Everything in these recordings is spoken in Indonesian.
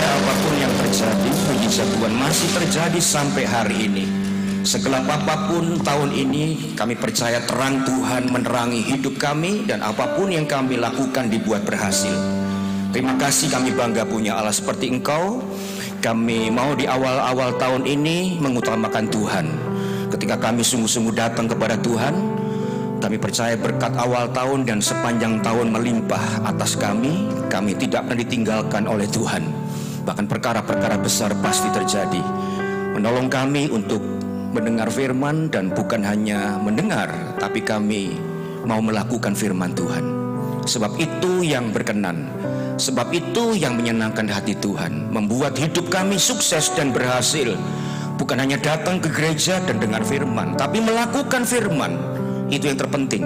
apapun yang terjadi, mujizat Tuhan masih terjadi sampai hari ini. Segelap apapun tahun ini, kami percaya terang Tuhan menerangi hidup kami, dan apapun yang kami lakukan dibuat berhasil. Terima kasih, kami bangga punya Allah seperti Engkau. Kami mau di awal-awal tahun ini mengutamakan Tuhan. Ketika kami sungguh-sungguh datang kepada Tuhan, kami percaya berkat awal tahun dan sepanjang tahun melimpah atas kami. Kami tidak pernah ditinggalkan oleh Tuhan. Bahkan perkara-perkara besar pasti terjadi. Menolong kami untuk mendengar firman, dan bukan hanya mendengar, tapi kami mau melakukan firman Tuhan. Sebab itu yang berkenan, sebab itu yang menyenangkan hati Tuhan, membuat hidup kami sukses dan berhasil. Bukan hanya datang ke gereja dan dengar firman, tapi melakukan firman. Itu yang terpenting.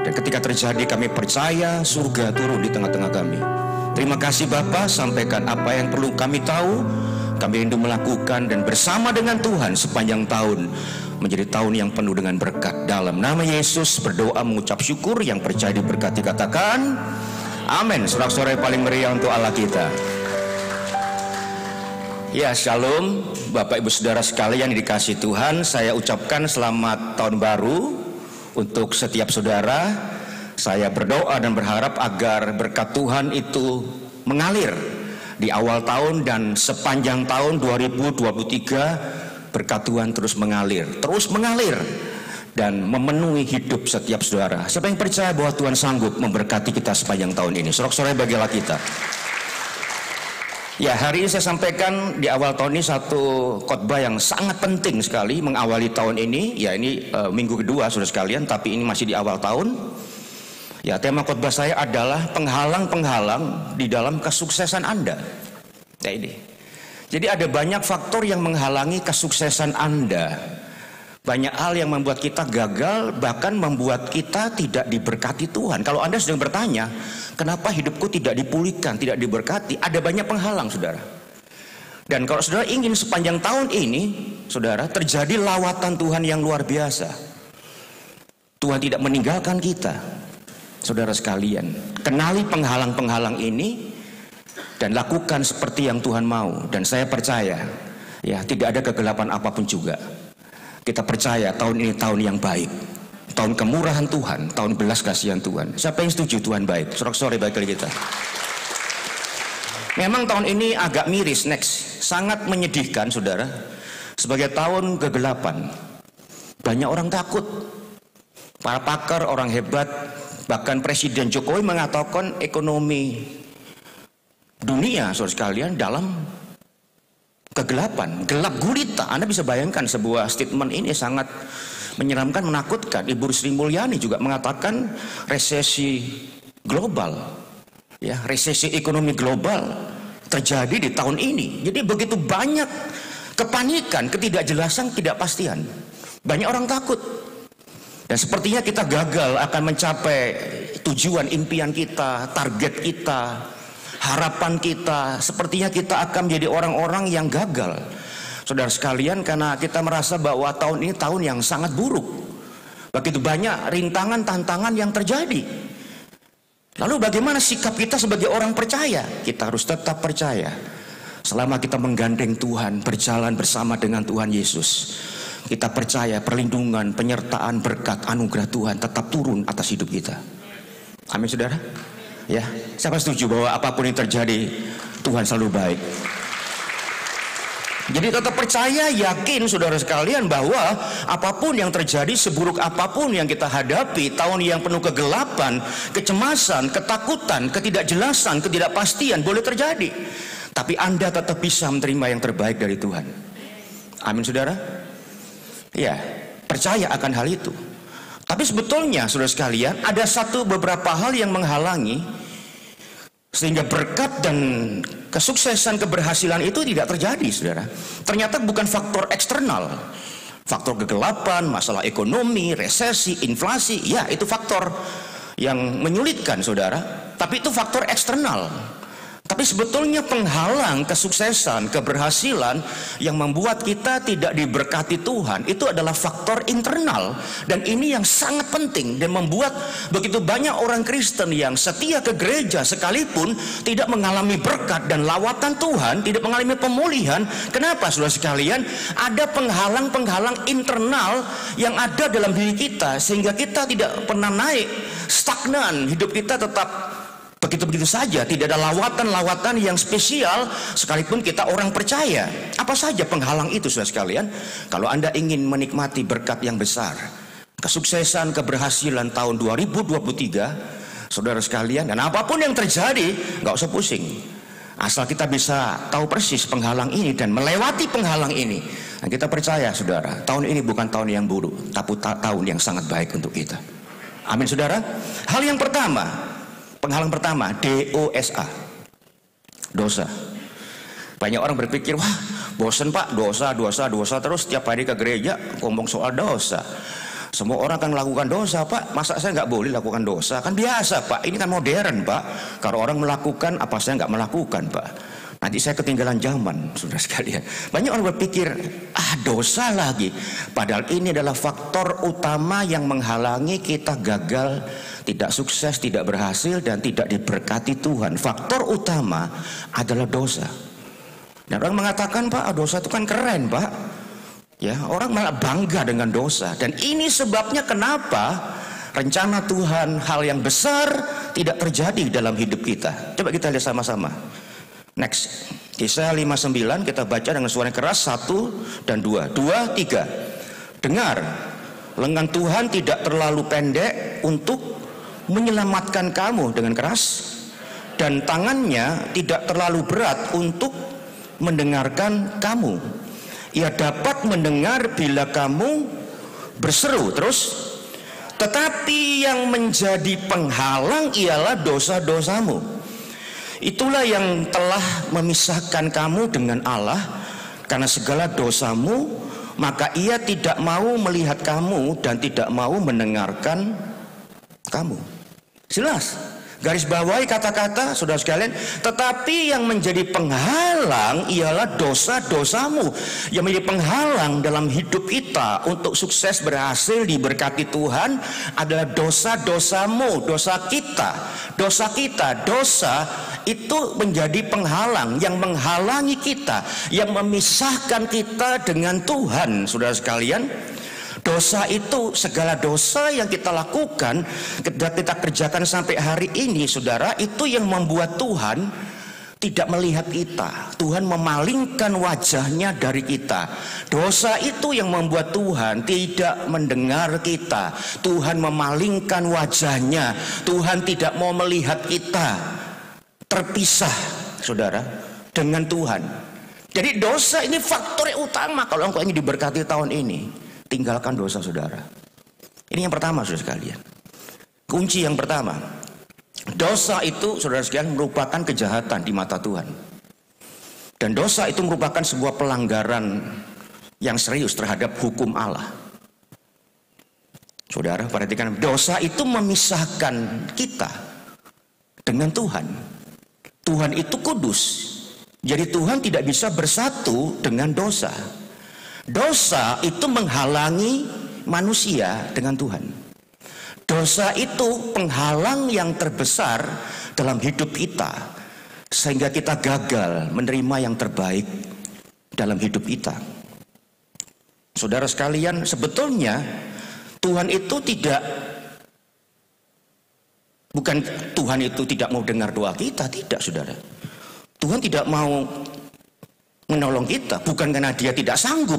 Dan ketika terjadi, kami percaya surga turun di tengah-tengah kami. Terima kasih Bapa, sampaikan apa yang perlu kami tahu. Kami rindu melakukan dan bersama dengan Tuhan sepanjang tahun menjadi tahun yang penuh dengan berkat. Dalam nama Yesus berdoa mengucap syukur, yang percaya diberkati katakan amin. Sorak-sorai paling meriah untuk Allah kita. Ya, shalom Bapak Ibu Saudara sekalian yang dikasihi Tuhan. Saya ucapkan selamat tahun baru untuk setiap saudara. Saya berdoa dan berharap agar berkat Tuhan itu mengalir di awal tahun dan sepanjang tahun 2023. Berkat Tuhan terus mengalir dan memenuhi hidup setiap saudara. Siapa yang percaya bahwa Tuhan sanggup memberkati kita sepanjang tahun ini? Sorak-sorai bagilah kita. Ya, hari ini saya sampaikan di awal tahun ini satu khotbah yang sangat penting sekali mengawali tahun ini. Ya, ini minggu kedua saudara sekalian, tapi ini masih di awal tahun. Ya, tema khotbah saya adalah penghalang-penghalang di dalam kesuksesan Anda. Ya, ini. Jadi ada banyak faktor yang menghalangi kesuksesan Anda. Banyak hal yang membuat kita gagal, bahkan membuat kita tidak diberkati Tuhan. Kalau Anda sedang bertanya, kenapa hidupku tidak dipulihkan, tidak diberkati? Ada banyak penghalang, saudara. Dan kalau saudara ingin sepanjang tahun ini, saudara, terjadi lawatan Tuhan yang luar biasa. Tuhan tidak meninggalkan kita. Saudara sekalian, kenali penghalang-penghalang ini dan lakukan seperti yang Tuhan mau. Dan saya percaya, ya, tidak ada kegelapan apapun juga. Kita percaya tahun ini tahun yang baik, tahun kemurahan Tuhan, tahun belas kasihan Tuhan. Siapa yang setuju Tuhan baik? Sorak-sorai baik kali kita. Memang tahun ini agak miris, sangat menyedihkan, saudara. Sebagai tahun kegelapan, banyak orang takut. Para pakar, orang hebat, bahkan Presiden Jokowi mengatakan ekonomi dunia, saudara sekalian, dalam kegelapan, gelap gulita. Anda bisa bayangkan sebuah statement ini sangat menyeramkan, menakutkan. Ibu Sri Mulyani juga mengatakan resesi global, ya, resesi ekonomi global terjadi di tahun ini. Jadi begitu banyak kepanikan, ketidakjelasan, ketidakpastian. Banyak orang takut. Dan sepertinya kita gagal akan mencapai tujuan impian kita, target kita, harapan kita. Sepertinya kita akan menjadi orang-orang yang gagal, saudara sekalian, karena kita merasa bahwa tahun ini tahun yang sangat buruk. Begitu banyak rintangan, tantangan yang terjadi. Lalu bagaimana sikap kita sebagai orang percaya? Kita harus tetap percaya. Selama kita menggandeng Tuhan, berjalan bersama dengan Tuhan Yesus, kita percaya perlindungan, penyertaan, berkat, anugerah Tuhan tetap turun atas hidup kita. Amin, saudara. Ya, siapa setuju bahwa apapun yang terjadi, Tuhan selalu baik? Jadi tetap percaya, yakin, saudara sekalian, bahwa apapun yang terjadi, seburuk apapun yang kita hadapi, tahun yang penuh kegelapan, kecemasan, ketakutan, ketidakjelasan, ketidakpastian boleh terjadi, tapi Anda tetap bisa menerima yang terbaik dari Tuhan. Amin, saudara. Ya, percaya akan hal itu. Tapi sebetulnya, saudara sekalian, ada beberapa hal yang menghalangi sehingga berkat dan kesuksesan, keberhasilan itu tidak terjadi, saudara. Ternyata bukan faktor eksternal, faktor kegelapan, masalah ekonomi, resesi, inflasi. Ya, itu faktor yang menyulitkan, saudara. Tapi itu faktor eksternal. Tapi Tapi sebetulnya penghalang kesuksesan, keberhasilan yang membuat kita tidak diberkati Tuhan itu adalah faktor internal. Dan ini yang sangat penting dan membuat begitu banyak orang Kristen yang setia ke gereja sekalipun tidak mengalami berkat dan lawatan Tuhan, tidak mengalami pemulihan. Kenapa saudara sekalian? Ada penghalang-penghalang internal yang ada dalam diri kita sehingga kita tidak pernah naik, stagnan, hidup kita tetap begitu-begitu saja, tidak ada lawatan-lawatan yang spesial sekalipun kita orang percaya. Apa saja penghalang itu saudara sekalian? Kalau Anda ingin menikmati berkat yang besar, kesuksesan, keberhasilan tahun 2023, saudara sekalian, dan apapun yang terjadi, nggak usah pusing. Asal kita bisa tahu persis penghalang ini dan melewati penghalang ini. Dan kita percaya saudara, tahun ini bukan tahun yang buruk, tapi tahun yang sangat baik untuk kita. Amin saudara. Hal yang pertama, penghalang pertama, dosa. Dosa. Banyak orang berpikir, wah bosan pak, dosa terus setiap hari ke gereja ngomong soal dosa. Semua orang akan melakukan dosa pak, masa saya nggak boleh lakukan dosa? Kan biasa pak, ini kan modern pak. Kalau orang melakukan, apa saya nggak melakukan pak? Nanti saya ketinggalan zaman, saudara sekalian. Banyak orang berpikir, dosa lagi. Padahal ini adalah faktor utama yang menghalangi kita gagal, tidak sukses, tidak berhasil, dan tidak diberkati Tuhan. Faktor utama adalah dosa. Dan orang mengatakan, Pak, dosa itu kan keren, Pak. Ya, orang malah bangga dengan dosa. Dan ini sebabnya kenapa rencana Tuhan, hal yang besar tidak terjadi dalam hidup kita. Coba kita lihat sama-sama. Next, Yesaya 59 kita baca dengan suara keras 1 dan 2. 2, 3. Dengar, lengan Tuhan tidak terlalu pendek untuk menyelamatkan kamu dengan keras, dan tangannya tidak terlalu berat untuk mendengarkan kamu. Ia dapat mendengar bila kamu berseru. Terus, tetapi yang menjadi penghalang ialah dosa-dosamu. Itulah yang telah memisahkan kamu dengan Allah. Karena segala dosamu, maka ia tidak mau melihat kamu dan tidak mau mendengarkan kamu. Jelas, garis bawahi kata-kata saudara sekalian. Tetapi yang menjadi penghalang ialah dosa-dosamu. Yang menjadi penghalang dalam hidup kita untuk sukses, berhasil, diberkati Tuhan adalah dosa-dosamu, dosa kita. Dosa itu menjadi penghalang yang menghalangi kita, yang memisahkan kita dengan Tuhan. Saudara sekalian, dosa itu, segala dosa yang kita lakukan, kita kerjakan sampai hari ini, saudara, itu yang membuat Tuhan tidak melihat kita. Tuhan memalingkan wajahnya dari kita. Dosa itu yang membuat Tuhan tidak mendengar kita. Tuhan memalingkan wajahnya. Tuhan tidak mau melihat kita. Terpisah, saudara, dengan Tuhan. Jadi dosa ini faktor yang utama kalau engkau ingin diberkati tahun ini. Tinggalkan dosa, saudara. Ini yang pertama, saudara sekalian. Kunci yang pertama. Dosa itu, saudara sekalian, merupakan kejahatan di mata Tuhan. Dan dosa itu merupakan sebuah pelanggaran yang serius terhadap hukum Allah. Saudara, perhatikan, dosa itu memisahkan kita dengan Tuhan. Tuhan itu kudus. Jadi Tuhan tidak bisa bersatu dengan dosa. Dosa itu menghalangi manusia dengan Tuhan. Dosa itu penghalang yang terbesar dalam hidup kita, sehingga kita gagal menerima yang terbaik dalam hidup kita. Saudara sekalian, sebetulnya Tuhan itu bukan Tuhan itu tidak mau dengar doa kita, tidak, saudara. Tuhan tidak mau menolong kita, bukan karena dia tidak sanggup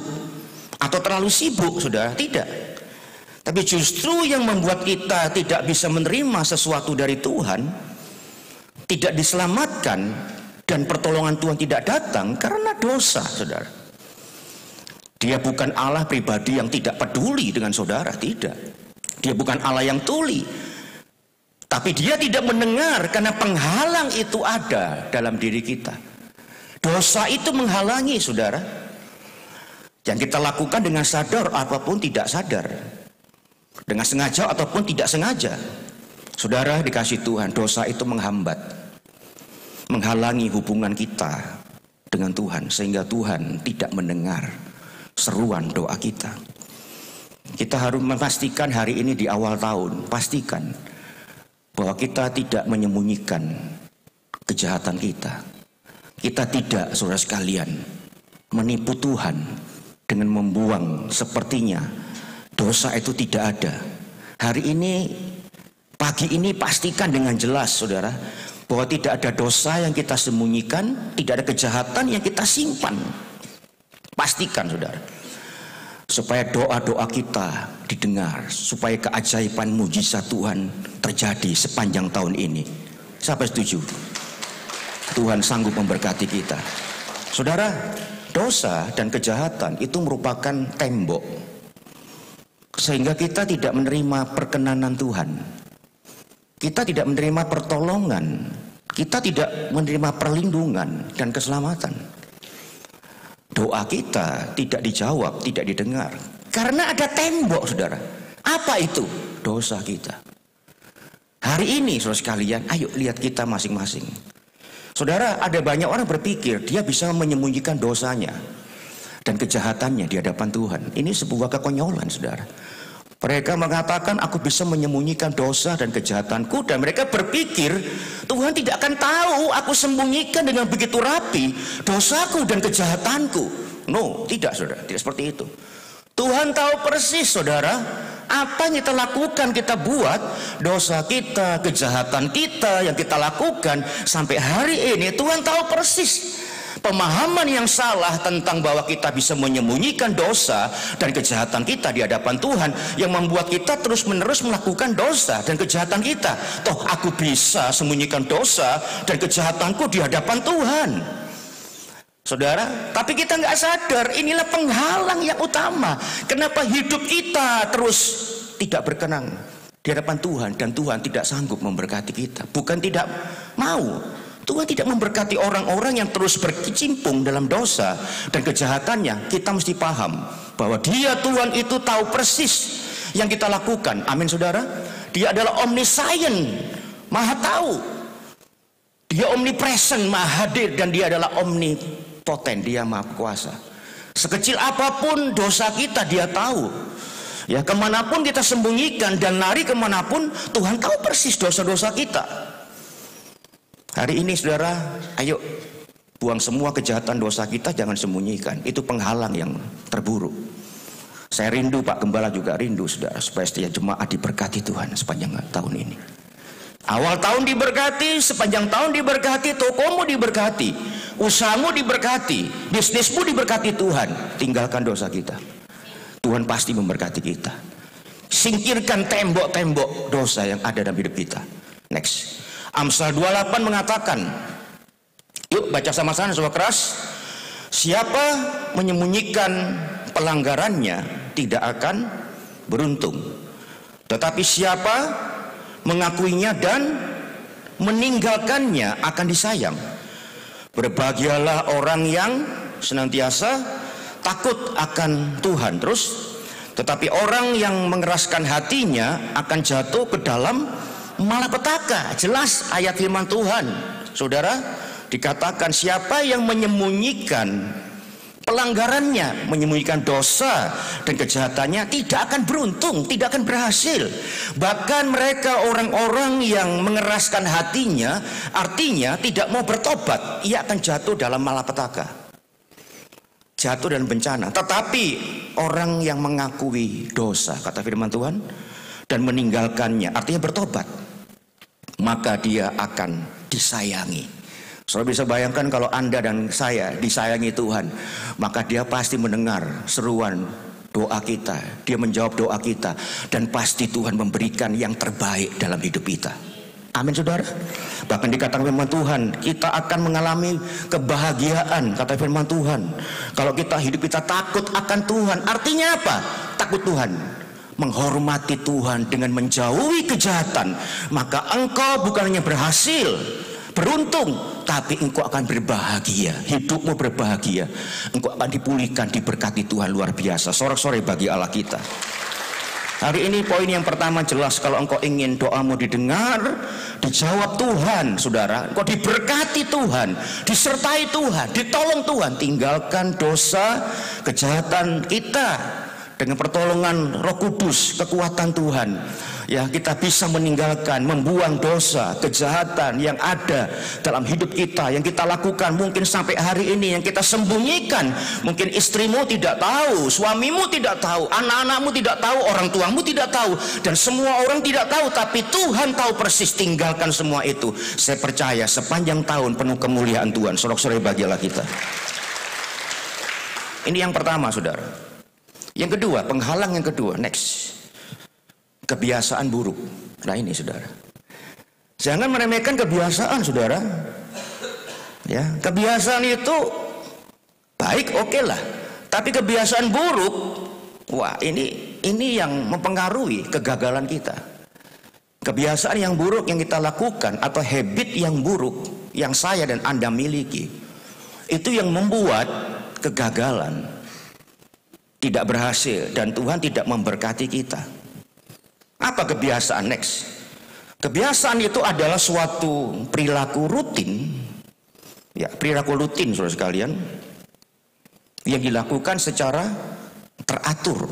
atau terlalu sibuk, saudara, tidak. Tapi justru yang membuat kita tidak bisa menerima sesuatu dari Tuhan, tidak diselamatkan, dan pertolongan Tuhan tidak datang karena dosa, saudara. Dia bukan Allah pribadi yang tidak peduli dengan saudara, tidak. Dia bukan Allah yang tuli. Tapi dia tidak mendengar karena penghalang itu ada dalam diri kita. Dosa itu menghalangi, saudara. Yang kita lakukan dengan sadar apapun tidak sadar. Dengan sengaja ataupun tidak sengaja. Saudara dikasih Tuhan, dosa itu menghambat. menghalangi hubungan kita dengan Tuhan, sehingga Tuhan tidak mendengar seruan doa kita. Kita harus memastikan hari ini di awal tahun, pastikan bahwa kita tidak menyembunyikan kejahatan kita. Kita tidak, saudara sekalian, menipu Tuhan dengan membuang sepertinya dosa itu tidak ada. Hari ini, pagi ini pastikan dengan jelas, saudara, bahwa tidak ada dosa yang kita sembunyikan, tidak ada kejahatan yang kita simpan. Pastikan, saudara, supaya doa-doa kita didengar, supaya keajaiban mujizat Tuhan terjadi sepanjang tahun ini. Siapa setuju? Tuhan sanggup memberkati kita. Saudara, dosa dan kejahatan itu merupakan tembok, sehingga kita tidak menerima perkenanan Tuhan. Kita tidak menerima pertolongan, kita tidak menerima perlindungan dan keselamatan. Doa kita tidak dijawab, tidak didengar, karena ada tembok, saudara. Apa itu? Dosa kita. Hari ini, saudara sekalian, ayo lihat kita masing-masing. Saudara, ada banyak orang berpikir dia bisa menyembunyikan dosanya dan kejahatannya di hadapan Tuhan. Ini sebuah kekonyolan, saudara. Mereka mengatakan aku bisa menyembunyikan dosa dan kejahatanku, dan mereka berpikir Tuhan tidak akan tahu aku sembunyikan dengan begitu rapi dosaku dan kejahatanku. No, tidak, saudara, tidak seperti itu. Tuhan tahu persis, saudara, apa yang kita lakukan, kita buat, dosa kita, kejahatan kita yang kita lakukan sampai hari ini. Tuhan tahu persis. Pemahaman yang salah tentang bahwa kita bisa menyembunyikan dosa dan kejahatan kita di hadapan Tuhan yang membuat kita terus-menerus melakukan dosa dan kejahatan kita. Toh aku bisa sembunyikan dosa dan kejahatanku di hadapan Tuhan, saudara. Tapi kita nggak sadar, inilah penghalang yang utama kenapa hidup kita terus tidak berkenan di hadapan Tuhan, dan Tuhan tidak sanggup memberkati kita. Bukan tidak mau, Tuhan tidak memberkati orang-orang yang terus berkecimpung dalam dosa dan kejahatannya. Kita mesti paham bahwa Dia, Tuhan itu tahu persis yang kita lakukan. Amin, saudara. Dia adalah omniscient, maha tahu. Dia omnipresent, maha hadir, dan Dia adalah omnipotent, Dia maha kuasa. Sekecil apapun dosa kita, Dia tahu. Ya, kemanapun kita sembunyikan dan lari kemanapun, Tuhan tahu persis dosa-dosa kita. Hari ini, saudara, ayo buang semua kejahatan dosa kita, jangan sembunyikan. Itu penghalang yang terburuk. Saya rindu, Pak Gembala juga rindu, saudara, supaya setiap jemaat diberkati Tuhan sepanjang tahun ini. Awal tahun diberkati, sepanjang tahun diberkati, tokomu diberkati, usahamu diberkati, bisnismu diberkati Tuhan. Tinggalkan dosa kita, Tuhan pasti memberkati kita. Singkirkan tembok-tembok dosa yang ada dalam hidup kita. Next, Amsal 28 mengatakan, yuk baca sama-sama suara keras. Siapa menyembunyikan pelanggarannya tidak akan beruntung, tetapi siapa mengakuinya dan meninggalkannya akan disayang. Berbahagialah orang yang senantiasa takut akan Tuhan. Terus, tetapi orang yang mengeraskan hatinya akan jatuh ke dalam malapetaka. Jelas ayat firman Tuhan, saudara, dikatakan siapa yang menyembunyikan pelanggarannya, menyembunyikan dosa dan kejahatannya, tidak akan beruntung, tidak akan berhasil. Bahkan mereka orang-orang yang mengeraskan hatinya, artinya tidak mau bertobat, ia akan jatuh dalam malapetaka, jatuh dalam bencana. Tetapi orang yang mengakui dosa, kata firman Tuhan, dan meninggalkannya, artinya bertobat, maka dia akan disayangi. Saudara bisa bayangkan kalau Anda dan saya disayangi Tuhan, maka Dia pasti mendengar seruan doa kita, Dia menjawab doa kita, dan pasti Tuhan memberikan yang terbaik dalam hidup kita. Amin, saudara. Bahkan dikatakan firman Tuhan, kita akan mengalami kebahagiaan, kata firman Tuhan, kalau kita hidup kita takut akan Tuhan. Artinya apa? Takut Tuhan, menghormati Tuhan dengan menjauhi kejahatan, maka engkau bukan hanya berhasil, beruntung, tapi engkau akan berbahagia, hidupmu berbahagia, engkau akan dipulihkan, diberkati Tuhan luar biasa. Sorak-sorai bagi Allah kita. Hari ini poin yang pertama jelas, kalau engkau ingin doamu didengar, dijawab Tuhan, saudara, engkau diberkati Tuhan, disertai Tuhan, ditolong Tuhan, tinggalkan dosa, kejahatan kita dengan pertolongan Roh Kudus, kekuatan Tuhan. Ya, kita bisa meninggalkan, membuang dosa, kejahatan yang ada dalam hidup kita, yang kita lakukan mungkin sampai hari ini, yang kita sembunyikan. Mungkin istrimu tidak tahu, suamimu tidak tahu, anak-anakmu tidak tahu, orang tuamu tidak tahu, dan semua orang tidak tahu, tapi Tuhan tahu persis. Tinggalkan semua itu. Saya percaya sepanjang tahun penuh kemuliaan Tuhan. Sorak-sorai bahagialah kita. Ini yang pertama, saudara. Yang kedua, penghalang yang kedua, next. Kebiasaan buruk. Nah ini, saudara, jangan meremehkan kebiasaan, saudara. Ya, kebiasaan itu baik, oke lah. Tapi kebiasaan buruk, wah, ini yang mempengaruhi kegagalan kita. Kebiasaan yang buruk yang kita lakukan atau habit yang buruk yang saya dan Anda miliki, itu yang membuat kegagalan, tidak berhasil, dan Tuhan tidak memberkati kita. Apa kebiasaan? Next. Kebiasaan itu adalah suatu perilaku rutin, ya, perilaku rutin, saudara sekalian, yang dilakukan secara teratur,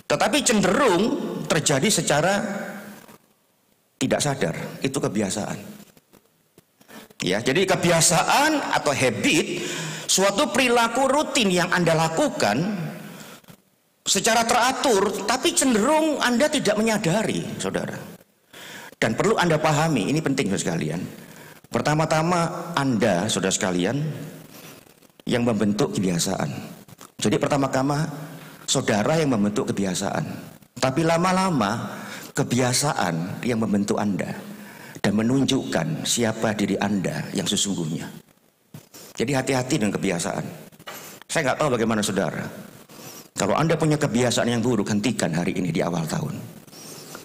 tetapi cenderung terjadi secara tidak sadar. Itu kebiasaan. Ya, jadi kebiasaan atau habit, suatu perilaku rutin yang Anda lakukan secara teratur, tapi cenderung Anda tidak menyadari, saudara. Dan perlu Anda pahami, ini penting, saudara sekalian. Pertama-tama Anda, saudara sekalian, yang membentuk kebiasaan. Jadi pertama-tama saudara yang membentuk kebiasaan. Tapi lama-lama kebiasaan yang membentuk Anda dan menunjukkan siapa diri Anda yang sesungguhnya. Jadi hati-hati dengan kebiasaan. Saya nggak tahu bagaimana saudara. Kalau Anda punya kebiasaan yang buruk, hentikan hari ini di awal tahun,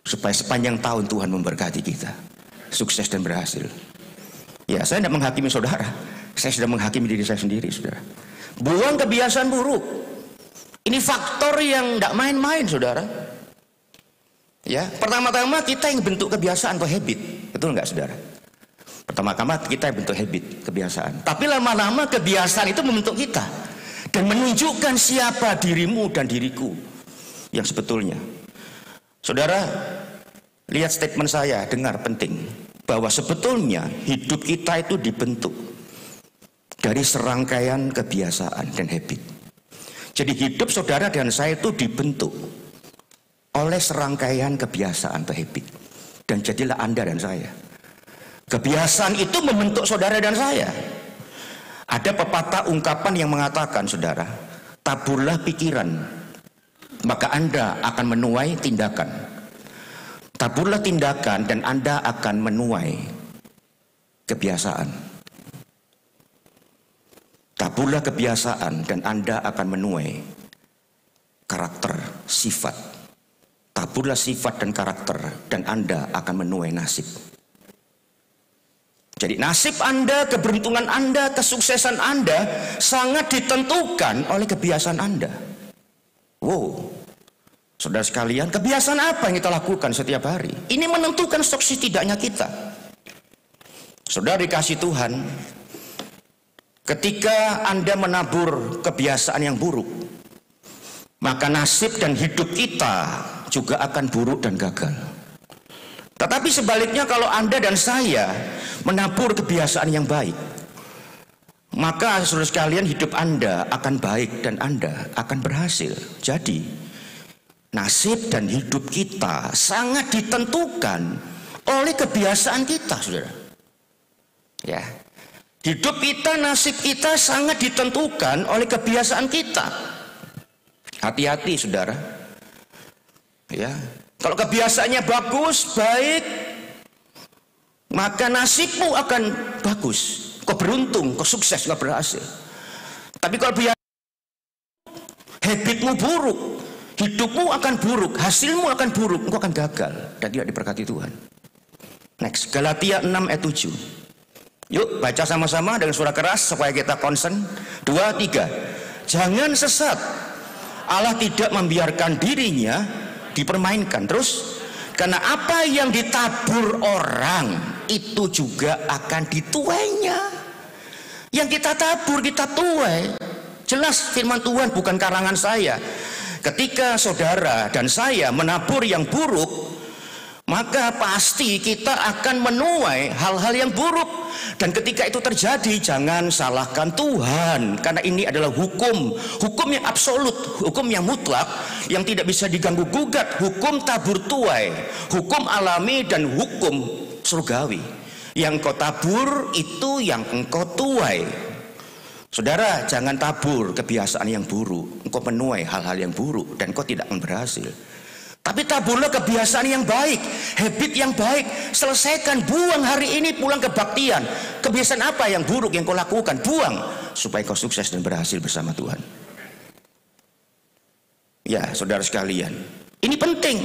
supaya sepanjang tahun Tuhan memberkati kita, sukses dan berhasil. Ya, saya tidak menghakimi saudara, saya sudah menghakimi diri saya sendiri, saudara. Buang kebiasaan buruk. Ini faktor yang tidak main-main, saudara. Ya, pertama-tama kita yang bentuk kebiasaan atau habit, betul nggak, saudara? Pertama-tama kita yang bentuk habit, kebiasaan. Tapi lama-lama kebiasaan itu membentuk kita dan menunjukkan siapa dirimu dan diriku yang sebetulnya. Saudara, lihat statement saya, dengar, penting, bahwa sebetulnya hidup kita itu dibentuk dari serangkaian kebiasaan dan habit. Jadi hidup saudara dan saya itu dibentuk oleh serangkaian kebiasaan atau habit. Dan jadilah Anda dan saya. Kebiasaan itu membentuk saudara dan saya. Ada pepatah ungkapan yang mengatakan, saudara, taburlah pikiran, maka Anda akan menuai tindakan. Taburlah tindakan dan Anda akan menuai kebiasaan. Taburlah kebiasaan dan Anda akan menuai karakter, sifat. Taburlah sifat dan karakter dan Anda akan menuai nasib. Jadi nasib Anda, keberuntungan Anda, kesuksesan Anda sangat ditentukan oleh kebiasaan Anda. Wow, saudara sekalian, kebiasaan apa yang kita lakukan setiap hari? Ini menentukan sukses tidaknya kita. Saudara dikasih Tuhan, ketika Anda menabur kebiasaan yang buruk, maka nasib dan hidup kita juga akan buruk dan gagal. Tetapi sebaliknya, kalau Anda dan saya menabur kebiasaan yang baik, maka saudara sekalian, hidup Anda akan baik dan Anda akan berhasil. Jadi nasib dan hidup kita sangat ditentukan oleh kebiasaan kita, saudara. Ya, hidup kita, nasib kita sangat ditentukan oleh kebiasaan kita. Hati-hati, saudara. Ya, kalau kebiasaannya bagus, baik, maka nasibmu akan bagus. Kau beruntung, kau sukses, kau berhasil. Tapi kalau habitmu buruk, hidupmu akan buruk, hasilmu akan buruk, engkau akan gagal dan tidak diberkati Tuhan. Next, Galatia 6 ayat 7. Yuk baca sama-sama dengan suara keras supaya kita concern. 2, 3. Jangan sesat. Allah tidak membiarkan dirinya dipermainkan terus. Karena apa yang ditabur orang itu juga akan dituainya. Yang kita tabur kita tuai. Jelas firman Tuhan, bukan karangan saya. Ketika saudara dan saya menabur yang buruk, maka pasti kita akan menuai hal-hal yang buruk. Dan ketika itu terjadi, jangan salahkan Tuhan, karena ini adalah hukum yang absolut, hukum yang mutlak, yang tidak bisa diganggu gugat. Hukum tabur tuai, hukum alami dan hukum surgawi. Yang kau tabur itu yang engkau tuai. Saudara, jangan tabur kebiasaan yang buruk, engkau menuai hal-hal yang buruk dan engkau tidak akan berhasil. Tapi taburlah kebiasaan yang baik, habit yang baik. Selesaikan, buang hari ini, pulang kebaktian. Kebiasaan apa yang buruk yang kau lakukan, buang, supaya kau sukses dan berhasil bersama Tuhan. Ya, saudara sekalian, ini penting.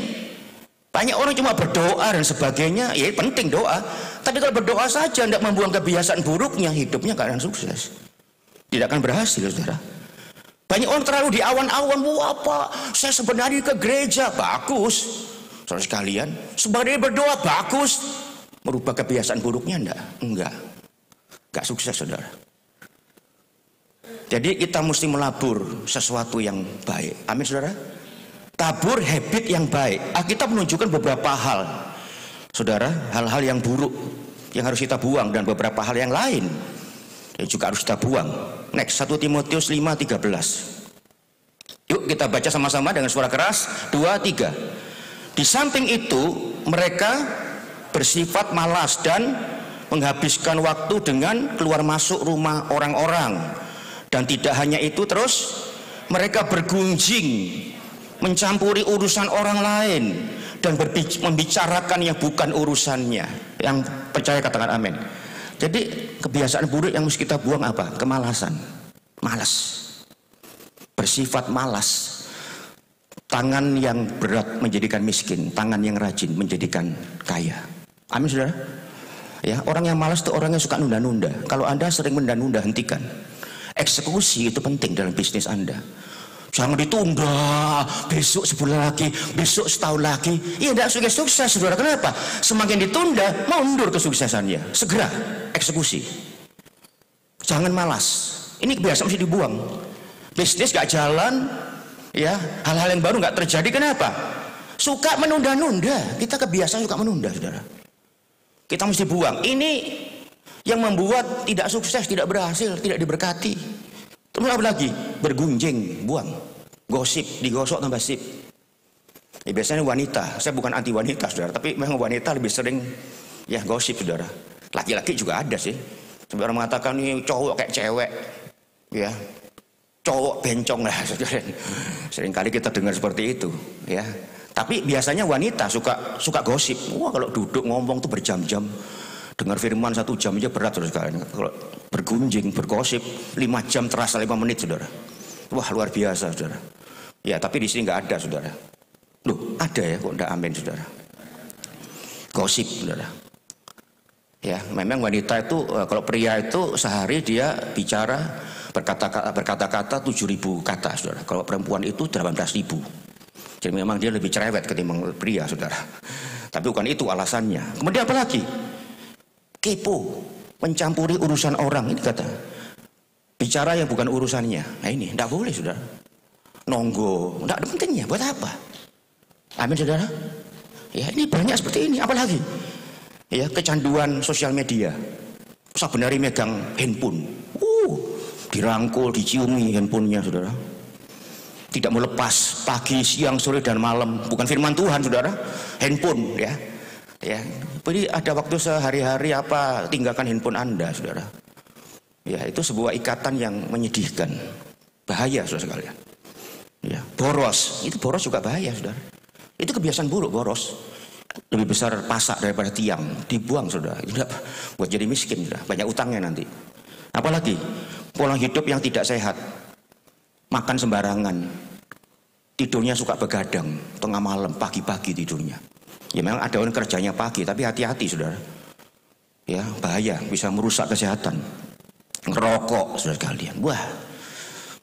Banyak orang cuma berdoa dan sebagainya, ya penting doa. Tapi kalau berdoa saja tidak membuang kebiasaan buruknya, hidupnya gak akan sukses, tidak akan berhasil, saudara. Banyak orang terlalu di awan-awan, wah Pak, saya sebenarnya ke gereja, bagus. Saudara sekalian, sebenarnya berdoa, bagus. Merubah kebiasaan buruknya enggak sukses, saudara. Jadi kita mesti melabur sesuatu yang baik. Amin, saudara. Tabur habit yang baik. Alkitab menunjukkan beberapa hal, saudara, hal-hal yang buruk yang harus kita buang, dan beberapa hal yang lain yang juga harus kita buang. Next, 1 Timotius 5:13. Yuk kita baca sama-sama dengan suara keras. 2, 3. Di samping itu mereka bersifat malas dan menghabiskan waktu dengan keluar masuk rumah orang-orang. Dan tidak hanya itu, terus mereka bergunjing, mencampuri urusan orang lain, dan membicarakan yang bukan urusannya. Yang percaya katakan amin. Jadi kebiasaan buruk yang mesti kita buang apa? Kemalasan, malas, bersifat malas. Tangan yang berat menjadikan miskin, tangan yang rajin menjadikan kaya. Amin, saudara. Ya, orang yang malas itu orang yang suka nunda-nunda. Kalau Anda sering menunda-nunda, hentikan. Eksekusi itu penting dalam bisnis Anda. Jangan ditunda, besok sebulan lagi, besok setahun lagi. Iya, tidak sukses, saudara. Kenapa? Semakin ditunda, mundur kesuksesannya. Segera eksekusi. Jangan malas. Ini kebiasaan mesti dibuang. Bisnis gak jalan, ya, hal-hal yang baru gak terjadi. Kenapa? Suka menunda-nunda. Kita kebiasaan suka menunda, saudara. Kita mesti buang. Ini yang membuat tidak sukses, tidak berhasil, tidak diberkati. Terus apa lagi? Bergunjing, buang. Gosip, digosok tambah sip. Ya, biasanya wanita. Saya bukan anti wanita, saudara, tapi memang wanita lebih sering ya gosip, saudara. Laki-laki juga ada sih. Sampai orang mengatakan ini cowok kayak cewek, ya, cowok bencong lah, saudara. Seringkali kita dengar seperti itu, ya. Tapi biasanya wanita suka gosip. Wah, kalau duduk ngomong tuh berjam-jam. Dengar firman 1 jam aja berat, saudara. Kalau bergunjing, bergosip 5 jam terasa 5 menit, saudara. Wah, luar biasa, saudara. Ya, tapi di sini nggak ada, saudara. Loh, ada ya, kok nggak amin, saudara. Gosip, saudara. Ya, memang wanita itu, kalau pria itu sehari dia bicara berkata-kata 7.000 kata, saudara. Kalau perempuan itu 18.000. Jadi memang dia lebih cerewet ketimbang pria, saudara. Tapi bukan itu alasannya. Kemudian apa lagi? Kepo, mencampuri urusan orang. Ini kata, bicara yang bukan urusannya. Nah ini, tidak boleh, saudara. Nonggo, tidak ada pentingnya. Buat apa? Amin, saudara. Ya, ini banyak seperti ini. Apalagi? Ya, kecanduan sosial media. Sebenarnya megang handphone. Dirangkul, diciumi handphonenya, saudara. Tidak mau lepas pagi, siang, sore, dan malam. Bukan firman Tuhan, saudara. Handphone, ya. Ya, jadi ada waktu sehari-hari apa, tinggalkan handphone Anda, saudara. Ya, itu sebuah ikatan yang menyedihkan. Bahaya, saudara sekalian. Ya, boros, itu boros juga bahaya, saudara. Itu kebiasaan buruk, boros. Lebih besar pasak daripada tiang, dibuang, saudara. Tidak buat jadi miskin, saudara. Banyak utangnya nanti. Apalagi pola hidup yang tidak sehat, makan sembarangan, tidurnya suka begadang, tengah malam, pagi-pagi tidurnya. Ya memang ada orang kerjanya pagi, tapi hati-hati, saudara. Ya, bahaya, bisa merusak kesehatan. Ngerokok, saudara sekalian. Wah,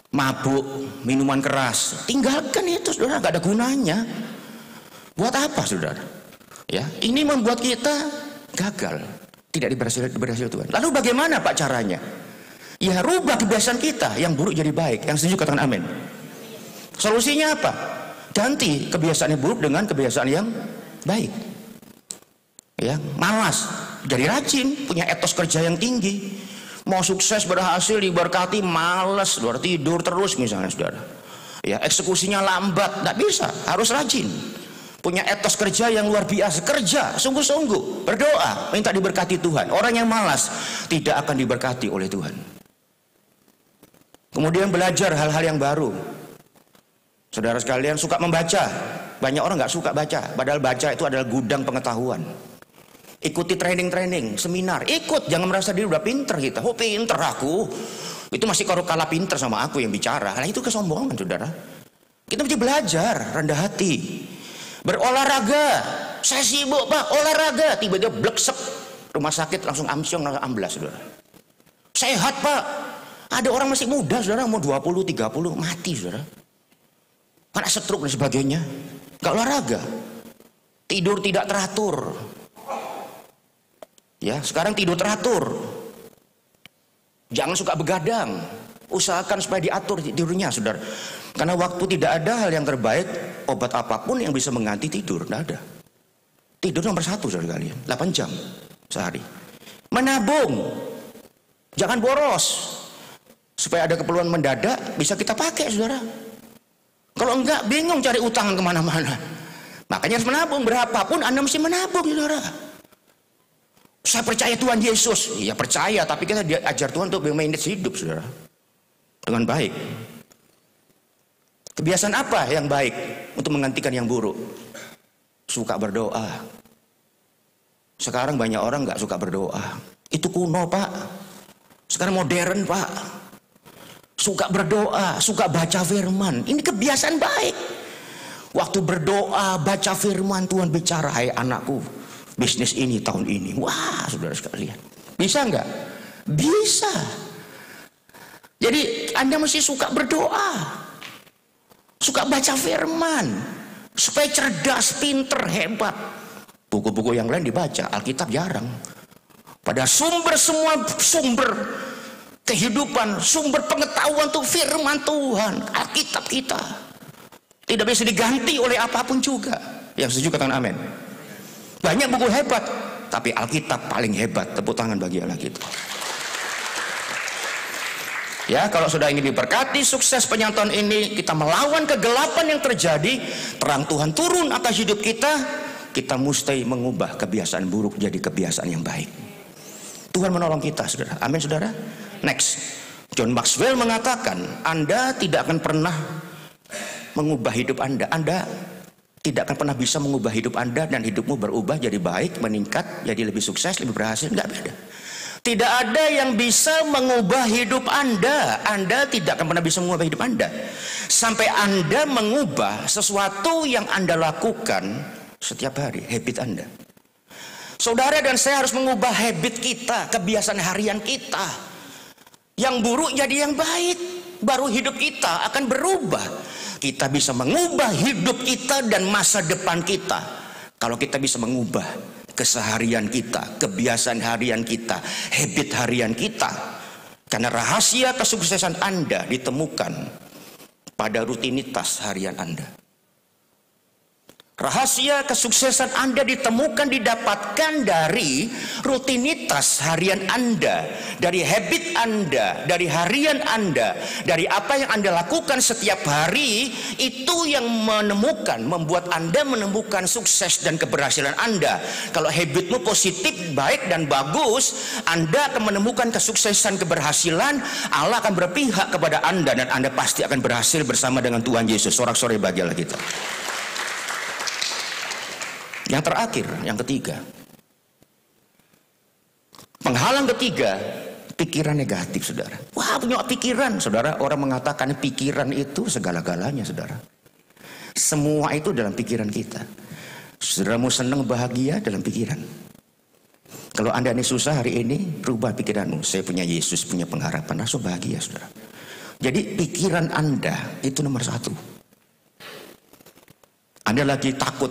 mabuk, minuman keras, tinggalkan itu, saudara, nggak ada gunanya. Buat apa, saudara? Ya, ini membuat kita gagal, tidak diberhasil Tuhan. Lalu bagaimana Pak caranya? Ya, rubah kebiasaan kita yang buruk jadi baik. Yang setuju katakan amin. Solusinya apa? Ganti kebiasaan yang buruk dengan kebiasaan yang baik. Ya, malas jadi rajin, punya etos kerja yang tinggi. Mau sukses, berhasil, diberkati, malas, saudara, tidur terus misalnya, saudara. Ya, eksekusinya lambat, nggak bisa, harus rajin. Punya etos kerja yang luar biasa, kerja sungguh-sungguh, berdoa, minta diberkati Tuhan. Orang yang malas tidak akan diberkati oleh Tuhan. Kemudian belajar hal-hal yang baru. Saudara sekalian, suka membaca. Banyak orang nggak suka baca, padahal baca itu adalah gudang pengetahuan. Ikuti training-training, seminar, ikut, jangan merasa diri udah pinter kita. Oh, pinter aku, itu masih kalah pinter sama aku yang bicara. Nah, itu kesombongan, saudara. Kita mesti belajar, rendah hati. Berolahraga, saya sibuk Pak, olahraga, tiba-tiba bleksek, rumah sakit langsung amsyong, langsung amblas, saudara. Sehat Pak, ada orang masih muda, saudara, mau 20, 30, mati, saudara. Kena stroke dan sebagainya, gak olahraga, tidur tidak teratur. Ya, sekarang tidur teratur, jangan suka begadang, usahakan supaya diatur tidurnya, saudara. Karena waktu tidak ada hal yang terbaik, obat apapun yang bisa mengganti tidur, tidak ada. Tidur nomor 1, saudara kalian, 8 jam sehari. Menabung, jangan boros, supaya ada keperluan mendadak bisa kita pakai, saudara. Kalau enggak, bingung cari utang kemana-mana. Makanya harus menabung, berapapun Anda mesti menabung, saudara. Saya percaya Tuhan Yesus, iya percaya, tapi kita diajar Tuhan untuk manage hidup, saudara, dengan baik. Kebiasaan apa yang baik untuk menggantikan yang buruk? Suka berdoa. Sekarang banyak orang nggak suka berdoa. Itu kuno Pak. Sekarang modern Pak. Suka berdoa, suka baca firman. Ini kebiasaan baik. Waktu berdoa, baca firman, Tuhan bicara, hai anakku, bisnis ini tahun ini. Wah, saudara sekalian, bisa nggak? Bisa. Jadi Anda mesti suka berdoa. Suka baca firman, supaya cerdas, pinter, hebat. Buku-buku yang lain dibaca, Alkitab jarang. Pada semua sumber kehidupan, sumber pengetahuan itu firman Tuhan, Alkitab kita. Tidak bisa diganti oleh apapun juga. Yang setuju katakan amin. Banyak buku hebat, tapi Alkitab paling hebat. Tepuk tangan bagi Allah kita. Ya, kalau sudah ingin diberkati sukses penyantun ini, kita melawan kegelapan yang terjadi, terang Tuhan turun atas hidup kita, kita mesti mengubah kebiasaan buruk jadi kebiasaan yang baik. Tuhan menolong kita, saudara. Amin, saudara. Next, John Maxwell mengatakan, Anda tidak akan pernah mengubah hidup Anda. Anda tidak akan pernah bisa mengubah hidup Anda dan hidupmu berubah jadi baik, meningkat, jadi lebih sukses, lebih berhasil. Enggak beda. Tidak ada yang bisa mengubah hidup Anda. Anda tidak akan pernah bisa mengubah hidup Anda sampai Anda mengubah sesuatu yang Anda lakukan setiap hari, habit Anda. Saudara dan saya harus mengubah habit kita, kebiasaan harian kita. Yang buruk jadi yang baik, baru hidup kita akan berubah. Kita bisa mengubah hidup kita dan masa depan kita kalau kita bisa mengubah keseharian kita, kebiasaan harian kita, habit harian kita. Karena rahasia kesuksesan Anda ditemukan pada rutinitas harian Anda. Rahasia kesuksesan Anda ditemukan, didapatkan dari rutinitas harian Anda, dari habit Anda, dari harian Anda, dari apa yang Anda lakukan setiap hari. Itu yang membuat Anda menemukan sukses dan keberhasilan Anda. Kalau habitmu positif, baik dan bagus, Anda akan menemukan kesuksesan, keberhasilan. Allah akan berpihak kepada Anda dan Anda pasti akan berhasil bersama dengan Tuhan Yesus. Sorak-sorai bagi Allah kita. Yang terakhir, yang ketiga, penghalang ketiga, pikiran negatif, saudara. Wah, punya pikiran, saudara. Orang mengatakan pikiran itu segala-galanya, saudara. Semua itu dalam pikiran kita. Saudara mau senang, bahagia dalam pikiran. Kalau Anda ini susah hari ini, rubah pikiranmu. Saya punya Yesus, punya pengharapan, langsung bahagia, saudara. Jadi pikiran Anda itu nomor 1. Anda lagi takut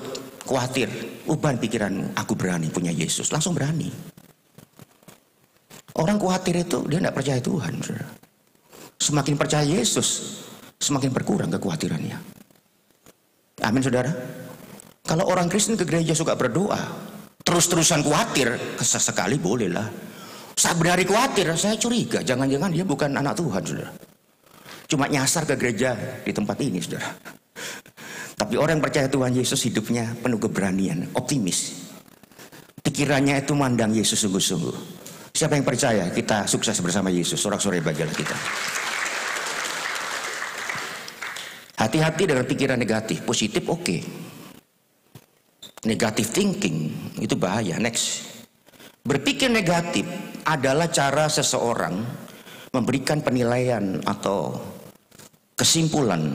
khawatir, ubah pikiranmu, aku berani punya Yesus, langsung berani. Orang khawatir itu dia tidak percaya Tuhan. Saudara. Semakin percaya Yesus, semakin berkurang kekhawatirannya. Amin saudara. Kalau orang Kristen ke gereja suka berdoa, terus-terusan khawatir, sesekali bolehlah. Saat berhari khawatir, saya curiga, jangan-jangan dia bukan anak Tuhan, saudara. Cuma nyasar ke gereja di tempat ini, saudara. Tapi orang yang percaya Tuhan Yesus hidupnya penuh keberanian, optimis. Pikirannya itu mandang Yesus sungguh-sungguh. Siapa yang percaya kita sukses bersama Yesus? Sorak-sorai bagilah kita. Hati-hati dengan pikiran negatif. Positif oke. Negative thinking itu bahaya. Next. Berpikir negatif adalah cara seseorang memberikan penilaian atau kesimpulan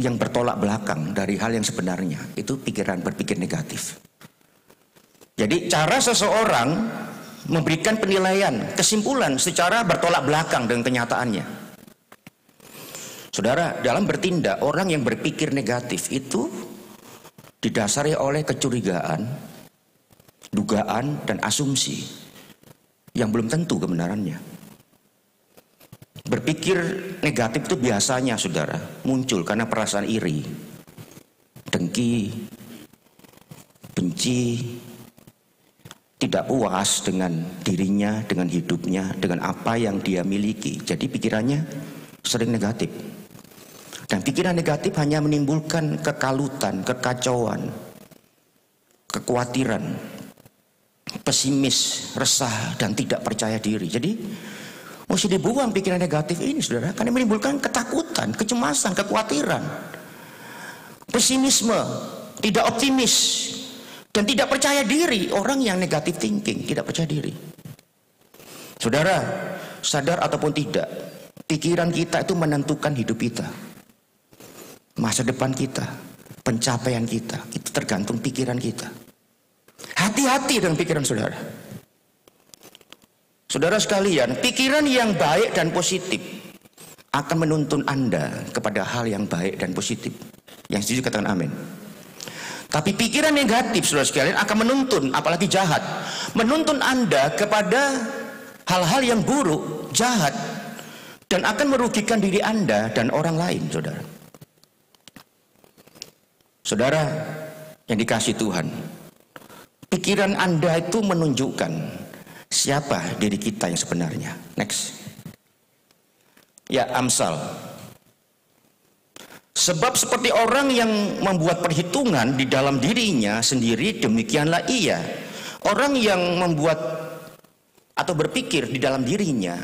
yang bertolak belakang dari hal yang sebenarnya. Itu pikiran berpikir negatif. Jadi cara seseorang memberikan penilaian, kesimpulan secara bertolak belakang dengan kenyataannya. Saudara, dalam bertindak, orang yang berpikir negatif itu didasari oleh kecurigaan, dugaan, dan asumsi yang belum tentu kebenarannya. Berpikir negatif itu biasanya, saudara, muncul karena perasaan iri, dengki, benci, tidak puas dengan dirinya, dengan hidupnya, dengan apa yang dia miliki. Jadi pikirannya sering negatif. Dan pikiran negatif hanya menimbulkan kekalutan, kekacauan, kekhawatiran, pesimis, resah, dan tidak percaya diri. Jadi mesti dibuang pikiran negatif ini, saudara, karena menimbulkan ketakutan, kecemasan, kekhawatiran, pesimisme, tidak optimis, dan tidak percaya diri. Orang yang negatif thinking, tidak percaya diri. Saudara, sadar ataupun tidak, pikiran kita itu menentukan hidup kita. Masa depan kita, pencapaian kita, itu tergantung pikiran kita. Hati-hati dengan pikiran saudara. Saudara sekalian, pikiran yang baik dan positif akan menuntun Anda kepada hal yang baik dan positif. Yang setuju katakan amin. Tapi pikiran negatif, saudara sekalian, akan menuntun, apalagi jahat, menuntun Anda kepada hal-hal yang buruk, jahat, dan akan merugikan diri Anda dan orang lain, saudara. Saudara yang dikasihi Tuhan, pikiran Anda itu menunjukkan siapa diri kita yang sebenarnya. Next. Ya, Amsal. Sebab seperti orang yang membuat perhitungan di dalam dirinya sendiri, demikianlah ia. Orang yang membuat atau berpikir di dalam dirinya,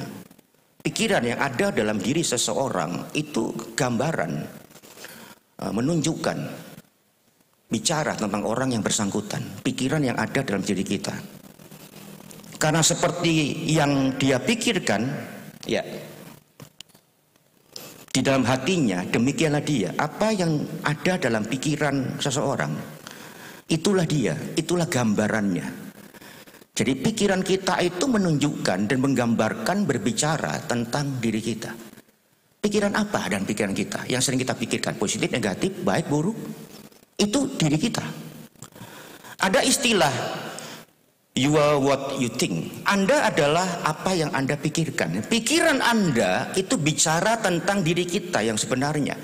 pikiran yang ada dalam diri seseorang itu gambaran, menunjukkan, bicara tentang orang yang bersangkutan, pikiran yang ada dalam diri kita. Karena seperti yang dia pikirkan, ya, di dalam hatinya, demikianlah dia. Apa yang ada dalam pikiran seseorang, itulah dia, itulah gambarannya. Jadi pikiran kita itu menunjukkan dan menggambarkan, berbicara tentang diri kita. Pikiran apa dan pikiran kita yang sering kita pikirkan, positif, negatif, baik, buruk, itu diri kita. Ada istilah you are what you think. Anda adalah apa yang Anda pikirkan. Pikiran Anda itu bicara tentang diri kita yang sebenarnya.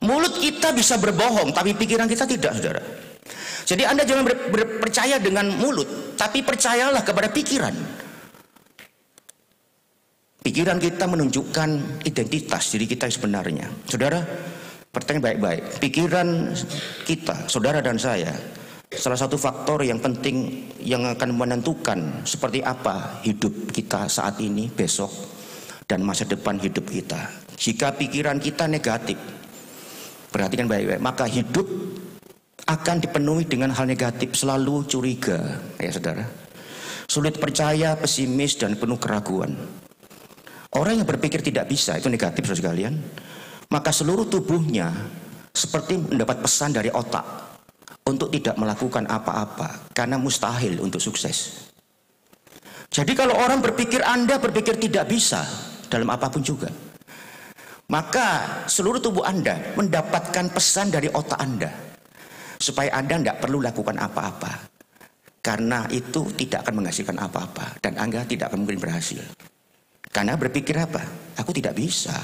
Mulut kita bisa berbohong, tapi pikiran kita tidak, saudara. Jadi Anda jangan percaya dengan mulut, tapi percayalah kepada pikiran. Pikiran kita menunjukkan identitas diri kita yang sebenarnya. Saudara, pertanyaan baik-baik. Pikiran kita, saudara dan saya, salah satu faktor yang penting yang akan menentukan seperti apa hidup kita saat ini, besok, dan masa depan hidup kita. Jika pikiran kita negatif, perhatikan baik-baik, maka hidup akan dipenuhi dengan hal negatif, selalu curiga, ya saudara. Sulit percaya, pesimis, dan penuh keraguan. Orang yang berpikir tidak bisa, itu negatif, saudara sekalian. Maka seluruh tubuhnya seperti mendapat pesan dari otak untuk tidak melakukan apa-apa, karena mustahil untuk sukses. Jadi kalau orang berpikir Anda berpikir tidak bisa dalam apapun juga, maka seluruh tubuh Anda mendapatkan pesan dari otak Anda supaya Anda tidak perlu lakukan apa-apa. Karena itu tidak akan menghasilkan apa-apa. Dan Anda tidak akan mungkin berhasil. Karena berpikir apa? Aku tidak bisa.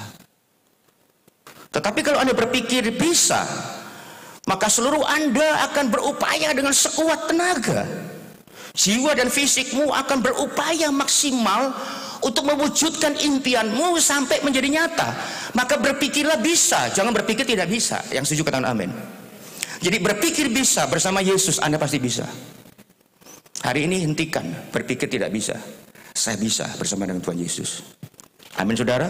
Tetapi kalau Anda berpikir bisa, maka seluruh Anda akan berupaya dengan sekuat tenaga. Jiwa dan fisikmu akan berupaya maksimal untuk mewujudkan impianmu sampai menjadi nyata. Maka berpikirlah bisa, jangan berpikir tidak bisa. Yang setuju katakan amin. Jadi berpikir bisa bersama Yesus, Anda pasti bisa. Hari ini hentikan berpikir tidak bisa. Saya bisa bersama dengan Tuhan Yesus. Amin saudara.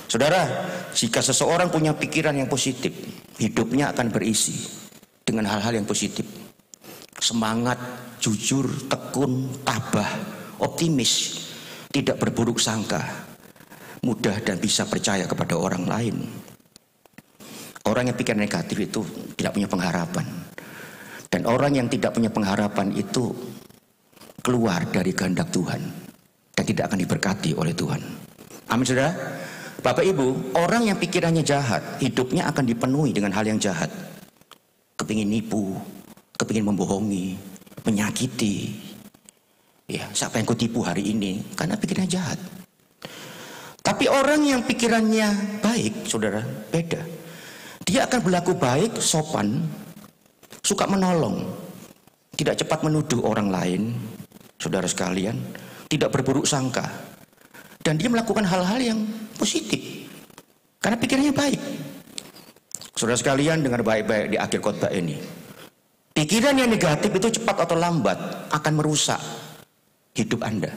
Saudara, jika seseorang punya pikiran yang positif, hidupnya akan berisi dengan hal-hal yang positif. Semangat, jujur, tekun, tabah, optimis, tidak berburuk sangka, mudah dan bisa percaya kepada orang lain. Orang yang pikir negatif itu tidak punya pengharapan. Dan orang yang tidak punya pengharapan itu keluar dari kehendak Tuhan dan tidak akan diberkati oleh Tuhan. Amin saudara. Bapak Ibu, orang yang pikirannya jahat, hidupnya akan dipenuhi dengan hal yang jahat. Kepingin nipu, kepingin membohongi, menyakiti. Ya, siapa yang kau tipu hari ini? Karena pikirannya jahat. Tapi orang yang pikirannya baik, saudara, beda. Dia akan berlaku baik, sopan, suka menolong, tidak cepat menuduh orang lain, saudara sekalian, tidak berburuk sangka, dan dia melakukan hal-hal yang positif karena pikirannya baik. Saudara sekalian, dengar baik-baik di akhir khotbah ini, pikiran yang negatif itu cepat atau lambat akan merusak hidup Anda.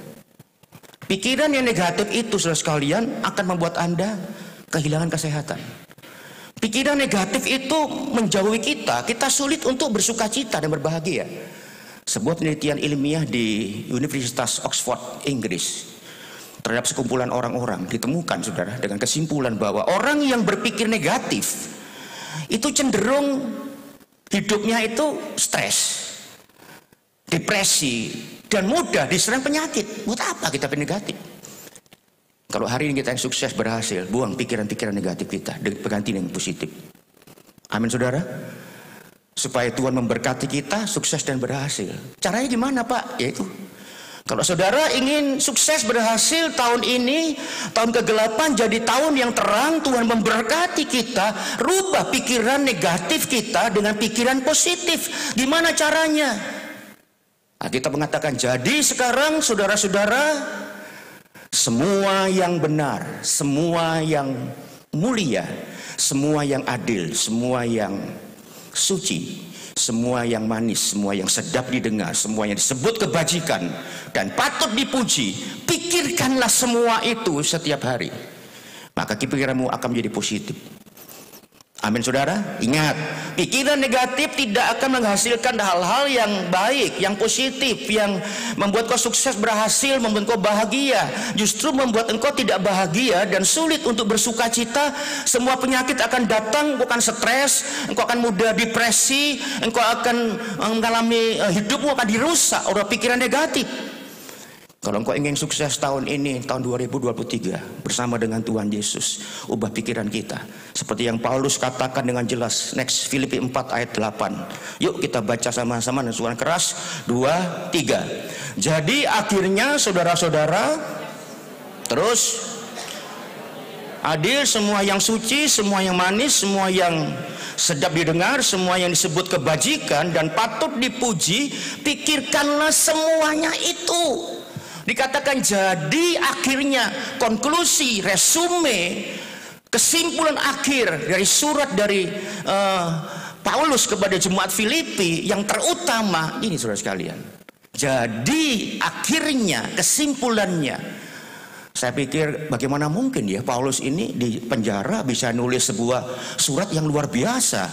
Pikiran yang negatif itu, saudara sekalian, akan membuat Anda kehilangan kesehatan. Pikiran negatif itu menjauhi kita sulit untuk bersuka cita dan berbahagia. Sebuah penelitian ilmiah di Universitas Oxford, Inggris, terhadap sekumpulan orang-orang ditemukan, saudara, dengan kesimpulan bahwa orang yang berpikir negatif itu cenderung hidupnya itu stres, depresi, dan mudah diserang penyakit. Buat apa kita berpikir negatif? Kalau hari ini kita yang sukses berhasil, buang pikiran-pikiran negatif kita, berganti dengan positif. Amin saudara. Supaya Tuhan memberkati kita, sukses dan berhasil. Caranya gimana Pak? Yaitu, kalau saudara ingin sukses berhasil tahun ini, tahun ke-8 jadi tahun yang terang, Tuhan memberkati kita, rubah pikiran negatif kita dengan pikiran positif. Gimana caranya? Nah, kita mengatakan, jadi sekarang saudara-saudara, semua yang benar, semua yang mulia, semua yang adil, semua yang suci, semua yang manis, semua yang sedap didengar, semua yang disebut kebajikan dan patut dipuji, pikirkanlah semua itu setiap hari. Maka pikiranmu akan menjadi positif. Amin saudara. Ingat, pikiran negatif tidak akan menghasilkan hal-hal yang baik, yang positif, yang membuat kau sukses berhasil, membuat kau bahagia. Justru membuat engkau tidak bahagia dan sulit untuk bersuka cita. Semua penyakit akan datang, bukan stres, engkau akan mudah depresi, engkau akan mengalami hidupmu akan dirusak oleh pikiran negatif. Kalau engkau ingin sukses tahun ini, tahun 2023, bersama dengan Tuhan Yesus, ubah pikiran kita. Seperti yang Paulus katakan dengan jelas, next Filipi 4 ayat 8. Yuk kita baca sama-sama dengan suara keras, 2, 3. Jadi akhirnya saudara-saudara, terus adil, semua yang suci, semua yang manis, semua yang sedap didengar, semua yang disebut kebajikan dan patut dipuji, pikirkanlah semuanya itu. Dikatakan jadi akhirnya, konklusi, resume, kesimpulan akhir dari surat dari Paulus kepada jemaat Filipi yang terutama ini saudara sekalian. Jadi akhirnya, kesimpulannya, saya pikir bagaimana mungkin ya Paulus ini di penjara bisa nulis sebuah surat yang luar biasa,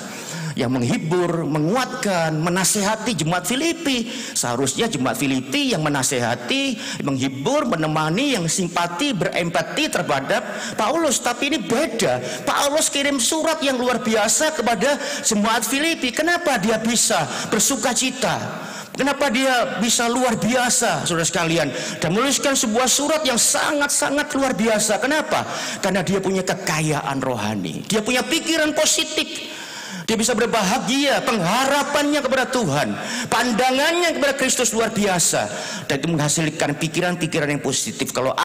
yang menghibur, menguatkan, menasehati jemaat Filipi. Seharusnya jemaat Filipi yang menasehati, menghibur, menemani, yang simpati, berempati terhadap Paulus. Tapi ini beda. Paulus kirim surat yang luar biasa kepada jemaat Filipi. Kenapa dia bisa bersuka cita? Kenapa dia bisa luar biasa, saudara sekalian, dan menuliskan sebuah surat yang sangat-sangat luar biasa? Kenapa? Karena dia punya kekayaan rohani, dia punya pikiran positif. Dia bisa berbahagia, pengharapannya kepada Tuhan, pandangannya kepada Kristus luar biasa. Dan itu menghasilkan pikiran-pikiran yang positif. Kalau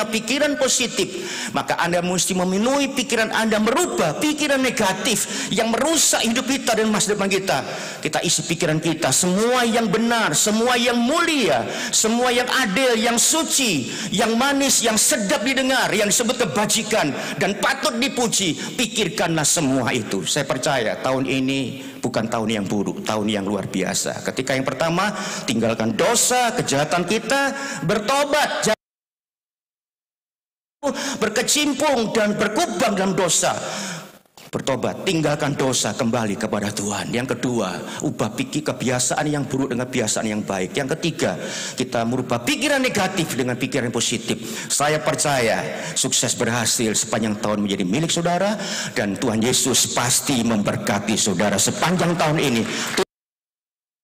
pikiran positif, maka Anda mesti memenuhi pikiran Anda, merubah pikiran negatif yang merusak hidup kita dan masa depan kita. Kita isi pikiran kita semua yang benar, semua yang mulia, semua yang adil, yang suci, yang manis, yang sedap didengar, yang disebut kebajikan dan patut dipuji. Pikirkanlah semua itu. Saya percaya tahun ini bukan tahun yang buruk, tahun yang luar biasa. Ketika yang pertama, tinggalkan dosa, kejahatan kita, bertobat, berkecimpung dan berkubang dalam dosa, bertobat, tinggalkan dosa, kembali kepada Tuhan. Yang kedua, ubah pikir kebiasaan yang buruk dengan kebiasaan yang baik. Yang ketiga, kita merubah pikiran negatif dengan pikiran positif. Saya percaya sukses berhasil sepanjang tahun menjadi milik saudara, dan Tuhan Yesus pasti memberkati saudara sepanjang tahun ini.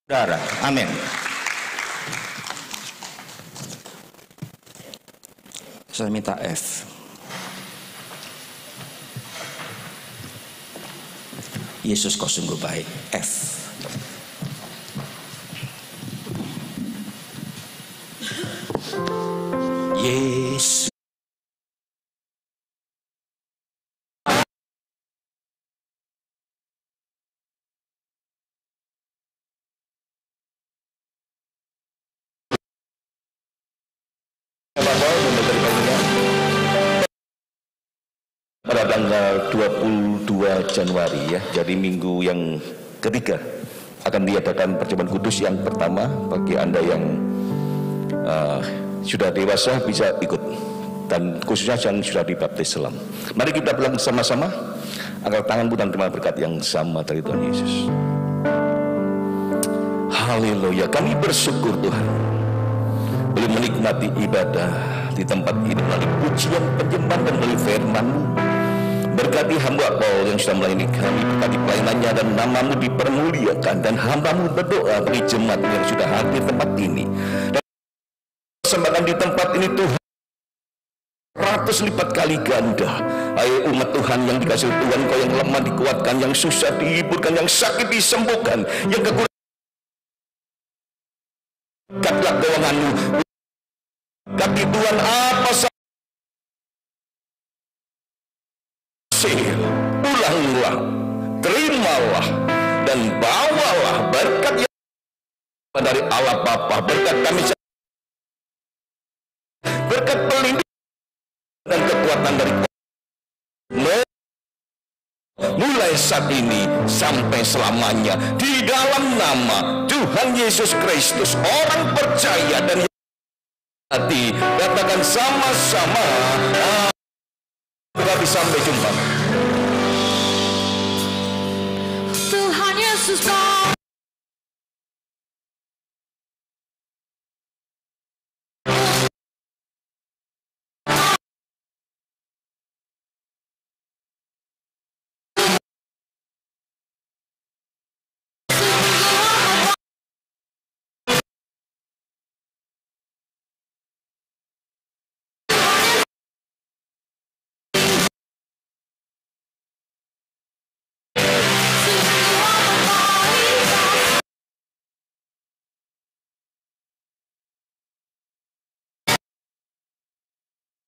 Saudara, amin. Saya minta F. Yesus kau sungguh baik. F. Yesus. Pada tanggal 22 Januari ya, jadi minggu yang ketiga akan diadakan perjamuan kudus yang pertama. Bagi Anda yang sudah dewasa bisa ikut, dan khususnya yang sudah dibaptis selam. Mari kita bilang sama-sama, angkat tangan dan terima berkat yang sama dari Tuhan Yesus. Haleluya, kami bersyukur Tuhan boleh menikmati ibadah di tempat ini melalui pujian, penyembahan dan melalui firman-Mu. Berkati hamba Paul yang sudah melayani kami, berkati pelayanannya dan nama-Mu dipermuliakan, dan hamba-Mu berdoa bagi jemaat yang sudah hadir di tempat ini, dan persembahkan di tempat ini Tuhan 100 lipat kali ganda. Ayo umat Tuhan yang dikasih Tuhan, Kau yang lemah dikuatkan, yang susah dihiburkan, yang sakit disembuhkan, yang kekurangan katlah keuangan-Mu. Kaki Tuhan apa saja, ulanglah, terimalah, dan bawalah berkat yang dari Allah Bapa, berkat kami, berkat pelindungan dan kekuatan dari mulai saat ini sampai selamanya, di dalam nama Tuhan Yesus Kristus. Orang percaya dan hati katakan sama-sama, sampai jumpa. Tuhan Yesus.